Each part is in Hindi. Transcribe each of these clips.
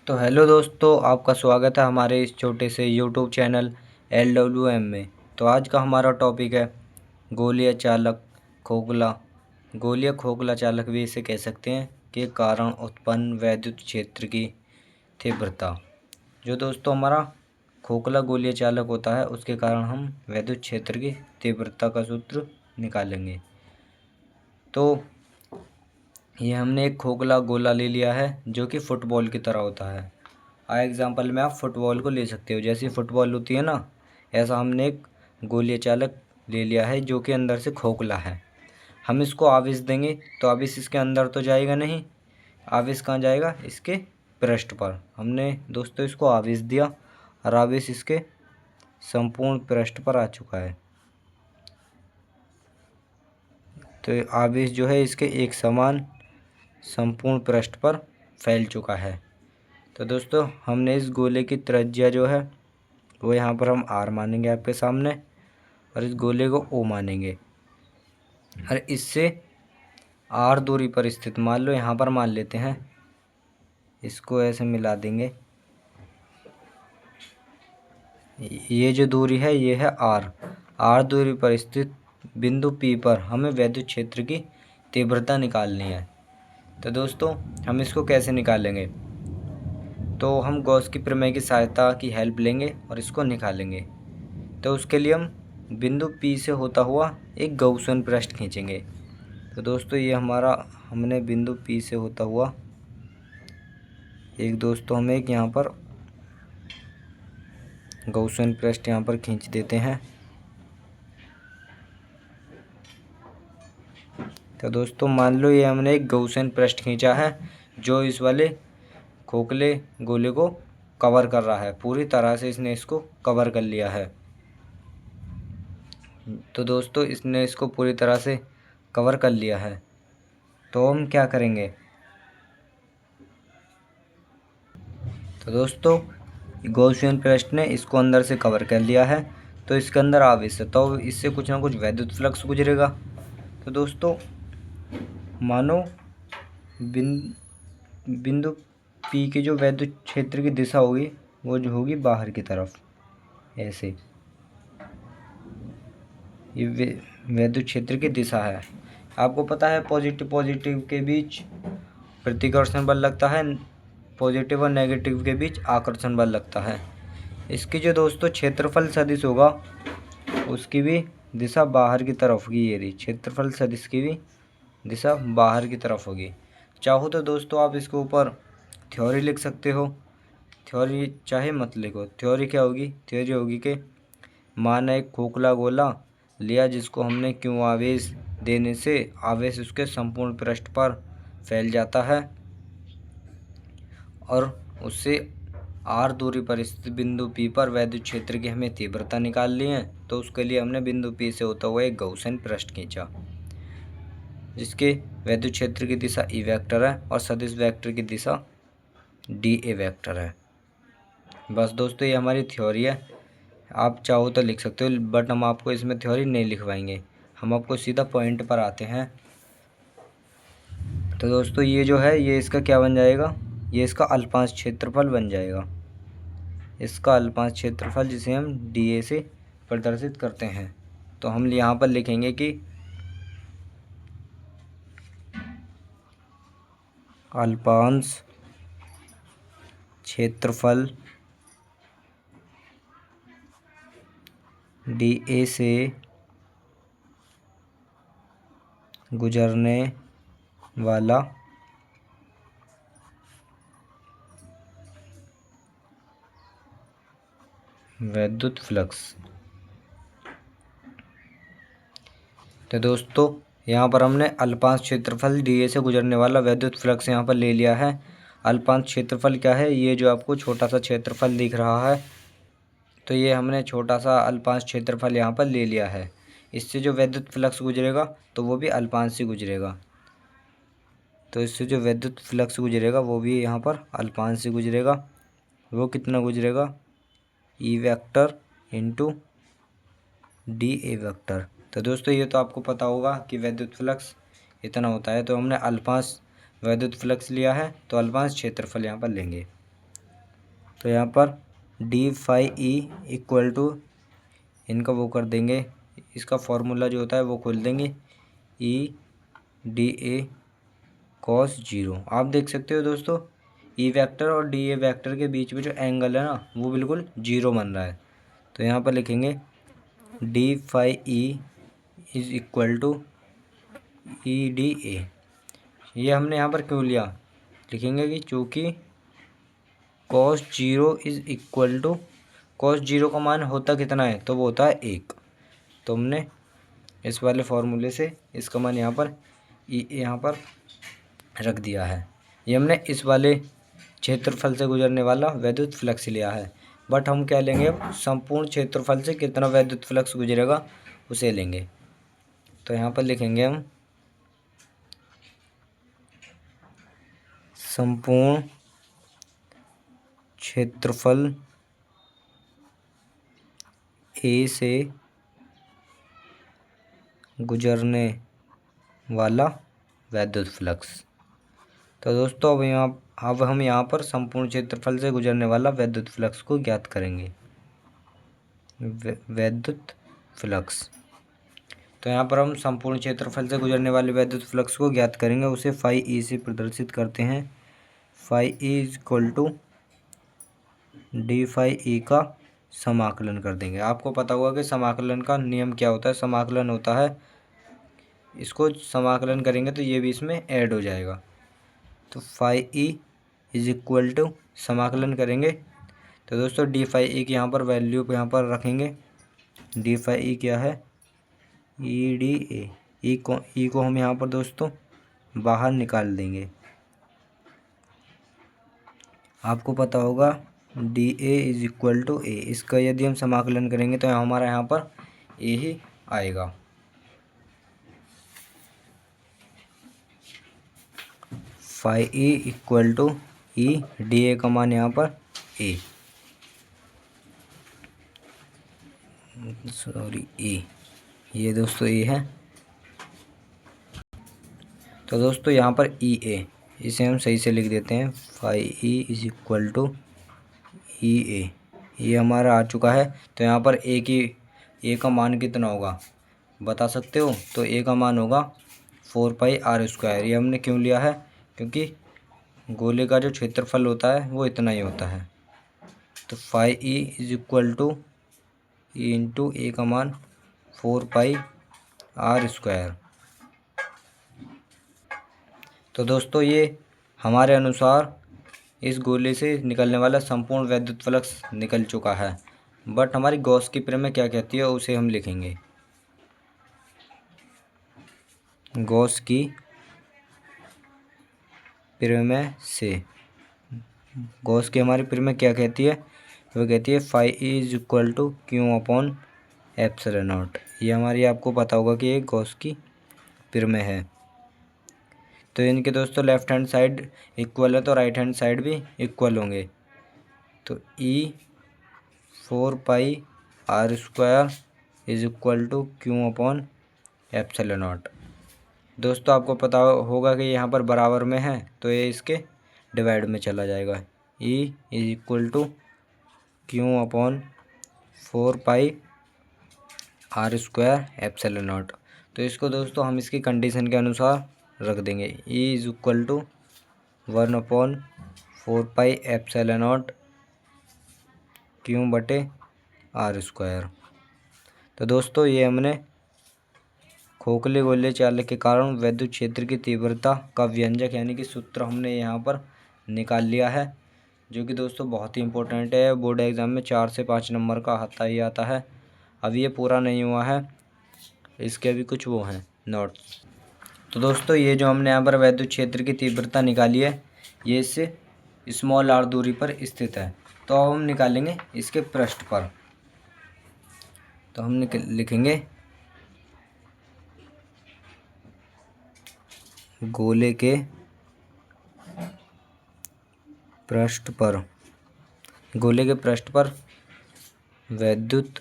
तो हेलो दोस्तों, आपका स्वागत है हमारे इस छोटे से यूट्यूब चैनल LWM में। तो आज का हमारा टॉपिक है गोलीय चालक खोखला। गोलीय खोखला चालक भी इसे कह सकते हैं के कारण उत्पन्न वैद्युत क्षेत्र की तीव्रता। जो दोस्तों हमारा खोखला गोलीय चालक होता है उसके कारण हम वैद्युत क्षेत्र की तीव्रता का सूत्र निकालेंगे। तो ये हमने एक खोखला गोला ले लिया है जो कि फुटबॉल की तरह होता है। एग्जाम्पल में आप फुटबॉल को ले सकते हो, जैसी फुटबॉल होती है ना, ऐसा हमने एक गोलीय चालक ले लिया है जो कि अंदर से खोखला है। हम इसको आवेश देंगे तो आवेश इसके अंदर तो जाएगा नहीं, आवेश कहाँ जाएगा? इसके पृष्ठ पर। हमने दोस्तों इसको आवेश दिया और आवेश इसके संपूर्ण पृष्ठ पर आ चुका है। तो आवेश जो है इसके एक समान संपूर्ण पृष्ठ पर फैल चुका है। तो दोस्तों हमने इस गोले की त्रिज्या जो है वो यहाँ पर हम R मानेंगे आपके सामने, और इस गोले को O मानेंगे। और इससे R दूरी पर स्थित, मान लो यहाँ पर मान लेते हैं, इसको ऐसे मिला देंगे। ये जो दूरी है ये है R दूरी पर स्थित बिंदु P पर हमें वैद्युत क्षेत्र की तीव्रता निकालनी है। तो दोस्तों हम इसको कैसे निकालेंगे? तो हम गॉस की प्रमेय की सहायता की हेल्प लेंगे और इसको निकालेंगे। तो उसके लिए हम बिंदु P से होता हुआ एक गॉसियन पृष्ठ खींचेंगे। तो दोस्तों ये हमारा, हमने बिंदु P से होता हुआ एक दोस्तों हम एक यहाँ पर गॉसियन पृष्ठ यहाँ पर खींच देते हैं। तो दोस्तों मान लो ये हमने एक गॉसियन पृष्ठ खींचा है जो इस वाले खोखले गोले को कवर कर रहा है, पूरी तरह से इसने इसको कवर कर लिया है। तो दोस्तों इसने इसको पूरी तरह से कवर कर लिया है। तो हम क्या करेंगे? तो दोस्तों गॉसियन पृष्ठ ने इसको अंदर से कवर कर लिया है, तो इसके अंदर आवेश है, तो इससे कुछ ना कुछ वैद्युत फ्लक्स गुजरेगा। तो दोस्तों मानो बिंदु P की जो वैद्युत क्षेत्र की दिशा होगी वो जो होगी बाहर की तरफ, ऐसे ये वैद्युत क्षेत्र की दिशा है। आपको पता है पॉजिटिव के बीच प्रतिकर्षण बल लगता है, पॉजिटिव और नेगेटिव के बीच आकर्षण बल लगता है। इसकी जो दोस्तों क्षेत्रफल सदिश होगा उसकी भी दिशा बाहर की तरफ होगी। ये रही क्षेत्रफल सदिश की भी दिशा बाहर की तरफ होगी। चाहो तो दोस्तों आप इसके ऊपर थ्योरी लिख सकते हो, थ्योरी चाहे मत लिखो। थ्योरी क्या होगी? थ्योरी होगी कि माना एक खोखला गोला लिया जिसको हमने क्यों आवेश देने से आवेश उसके संपूर्ण पृष्ठ पर फैल जाता है, और उससे R दूरी पर स्थित बिंदु P पर वैद्युत क्षेत्र की हमें तीव्रता निकालनी है। तो उसके लिए हमने बिंदु P से होता हुआ एक गॉसियन पृष्ठ खींचा जिसके वैद्युत क्षेत्र की दिशा E वेक्टर है और सदिश वेक्टर की दिशा dA वेक्टर है। बस दोस्तों ये हमारी थ्योरी है, आप चाहो तो लिख सकते हो, बट हम आपको इसमें थ्योरी नहीं लिखवाएंगे, हम आपको सीधा पॉइंट पर आते हैं। तो दोस्तों ये जो है ये इसका क्या बन जाएगा? ये इसका अल्पांश क्षेत्रफल बन जाएगा। इसका अल्पांश क्षेत्रफल जिसे हम dA से प्रदर्शित करते हैं। तो हम यहाँ पर लिखेंगे कि अल्पांश क्षेत्रफल dA से गुजरने वाला वैद्युत फ्लक्स। तो दोस्तों यहाँ पर हमने अल्पांश क्षेत्रफल dA से गुजरने वाला वैद्युत फ्लक्स यहाँ पर ले लिया है। अल्पांश क्षेत्रफल क्या है? ये जो आपको छोटा सा क्षेत्रफल दिख रहा है, तो ये हमने छोटा सा अल्पांश क्षेत्रफल यहाँ पर ले लिया है। इससे जो वैद्युत फ्लक्स गुजरेगा तो वो भी अल्पांश से गुजरेगा। तो इससे जो विद्युत फ्लक्स गुजरेगा वो भी यहाँ पर अल्पांश से गुजरेगा। वो कितना गुजरेगा? E vector into D A vector. तो दोस्तों ये तो आपको पता होगा कि विद्युत फ्लक्स इतना होता है। तो हमने अल्पांश विद्युत फ्लक्स लिया है तो अल्पांश क्षेत्रफल यहाँ पर लेंगे। तो यहाँ पर D phi E equal to, इनका वो कर देंगे, इसका फॉर्मूला जो होता है वो खोल देंगे, ई डी ए कॉस जीरो। आप देख सकते हो दोस्तों, ई वेक्टर और डी ए वेक्टर के बीच में जो एंगल है ना वो बिल्कुल जीरो बन रहा है। तो यहाँ पर लिखेंगे D phi E is equal to E D A. ये हमने यहाँ पर क्यों लिया, लिखेंगे कि चूँकि cos zero is equal to, cos zero का मान होता कितना है, तो वो होता है 1। तो हमने इस वाले फॉर्मूले से इसका मान यहाँ पर यहाँ पर रख दिया है। ये हमने इस वाले क्षेत्रफल से गुजरने वाला वैद्युत फ्लक्स लिया है। बट हम क्या लेंगे, अब संपूर्ण क्षेत्रफल से कितना वैद्युत फ्लक्स गुजरेगा उसे लेंगे। तो यहाँ पर लिखेंगे हम संपूर्ण क्षेत्रफल ए से गुजरने वाला वैद्युत फ्लक्स। तो दोस्तों अब हम यहाँ पर संपूर्ण क्षेत्रफल से गुजरने वाला वैद्युत फ्लक्स को ज्ञात करेंगे। वैद्युत फ्लक्स, तो यहाँ पर हम संपूर्ण क्षेत्रफल से गुजरने वाले वैद्युत फ्लक्स को ज्ञात करेंगे। उसे फाई ई से प्रदर्शित करते हैं। Phi E is equal to D phi E का समाकलन कर देंगे। आपको पता होगा कि समाकलन का नियम क्या होता है। समाकलन होता है, इसको समाकलन करेंगे तो ये भी इसमें ऐड हो जाएगा। तो phi E is equal to, समाकलन करेंगे तो दोस्तों डी फाई ई की यहाँ पर वैल्यू को यहाँ पर रखेंगे। डी फाई ई क्या है, ई डी ए। ई को हम यहाँ पर दोस्तों बाहर निकाल देंगे। आपको पता होगा D A is equal to A, इसका यदि हम समाकलन करेंगे तो हमारा यहाँ पर ए ही आएगा। Phi E equal to E D A का मान यहाँ पर ए, सॉरी ए, ये दोस्तों ए है। तो दोस्तों यहाँ पर ई ए, इसे हम सही से लिख देते हैं। Phi E is equal to E A, ये हमारा आ चुका है। तो यहाँ पर ए का मान कितना होगा बता सकते हो, तो ए का मान होगा 4 पाई आर स्क्वायर। ये हमने क्यों लिया है, क्योंकि गोले का जो क्षेत्रफल होता है वो इतना ही होता है। तो phi E is equal to E into A का मान 4 पाई आर स्क्वायर। तो दोस्तों ये हमारे अनुसार इस गोले से निकलने वाला संपूर्ण वैद्युत फ्लक्स निकल चुका है। बट हमारी गॉस की प्रमेय क्या कहती है उसे हम लिखेंगे। गॉस की प्रमेय से, गॉस की हमारी प्रमेय क्या कहती है, वो कहती है phi E is equal to Q upon epsilon naught. ये हमारी आपको पता होगा कि ये गॉस की प्रमेय है। तो इनके दोस्तों लेफ्ट हैंड साइड इक्वल है तो राइट हैंड साइड भी इक्वल होंगे। तो E 4 pi R square is equal to Q upon epsilon naught. दोस्तों आपको पता होगा कि यहाँ पर बराबर में है तो ये इसके डिवाइड में चला जाएगा। E is equal to Q upon 4 pi R square epsilon naught. तो इसको दोस्तों हम इसकी कंडीशन के अनुसार रख देंगे। E is equal to 1 upon 4 pi epsilon naught Q बटे आर स्क्वायर। तो दोस्तों ये हमने खोखले गोले चालक के कारण वैद्युत क्षेत्र की तीव्रता का व्यंजक यानी कि सूत्र हमने यहाँ पर निकाल लिया है, जो कि दोस्तों बहुत ही इंपॉर्टेंट है। बोर्ड एग्ज़ाम में 4 से 5 नंबर का आता ही आता है। अब ये पूरा नहीं हुआ है, इसके भी कुछ वो हैं नोट्स। तो दोस्तों ये जो हमने यहाँ पर वैद्युत क्षेत्र की तीव्रता निकाली है, ये इससे स्मॉल आर दूरी पर स्थित है। तो अब हम निकालेंगे इसके पृष्ठ पर। तो हम लिखेंगे गोले के पृष्ठ पर, गोले के पृष्ठ पर वैद्युत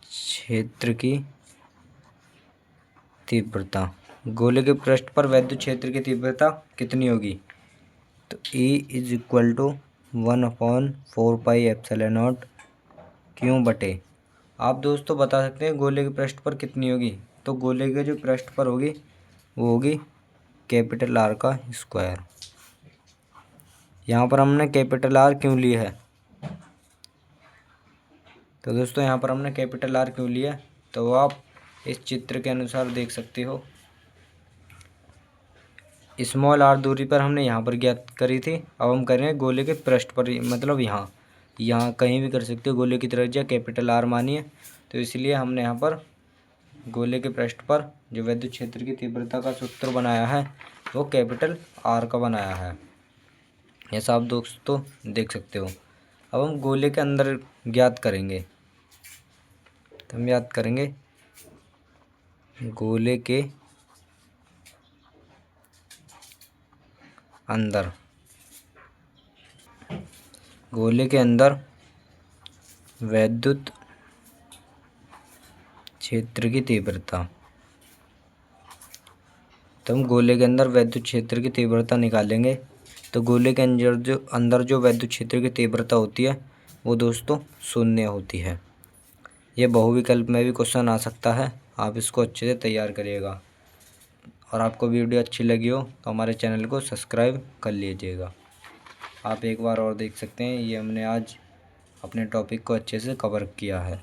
क्षेत्र की तीव्रता, गोले के पृष्ठ पर वैद्युत क्षेत्र की तीव्रता कितनी होगी, तो E इज इक्वल टू 1/4πε0 क्यों बटे। आप दोस्तों बता सकते हैं गोले के पृष्ठ पर कितनी होगी। तो गोले के जो पृष्ठ पर होगी वो होगी कैपिटल R का स्क्वायर। यहाँ पर हमने कैपिटल R क्यों लिया है, तो दोस्तों यहाँ पर हमने कैपिटल R क्यों लिया है तो आप इस चित्र के अनुसार देख सकते हो। स्मॉल r दूरी पर हमने यहाँ पर ज्ञात करी थी, अब हम करेंगे गोले के पृष्ठ पर, मतलब यहाँ कहीं भी कर सकते हो। गोले की त्रिज्या कैपिटल R मानी है, तो इसलिए हमने यहाँ पर गोले के पृष्ठ पर जो विद्युत क्षेत्र की तीव्रता का सूत्र बनाया है वो कैपिटल R का बनाया है, ऐसा आप दोस्तों देख सकते हो। अब हम गोले के अंदर ज्ञात करेंगे, तो हम याद करेंगे गोले के अंदर वैद्युत क्षेत्र की तीव्रता। तो हम गोले के अंदर वैद्युत क्षेत्र की तीव्रता निकालेंगे। तो गोले के अंदर जो वैद्युत क्षेत्र की तीव्रता होती है वो दोस्तों शून्य होती है। ये बहुविकल्प में भी क्वेश्चन आ सकता है, आप इसको अच्छे से तैयार करिएगा। और आपको वीडियो अच्छी लगी हो तो हमारे चैनल को सब्सक्राइब कर लीजिएगा। आप एक बार और देख सकते हैं, ये हमने आज अपने टॉपिक को अच्छे से कवर किया है।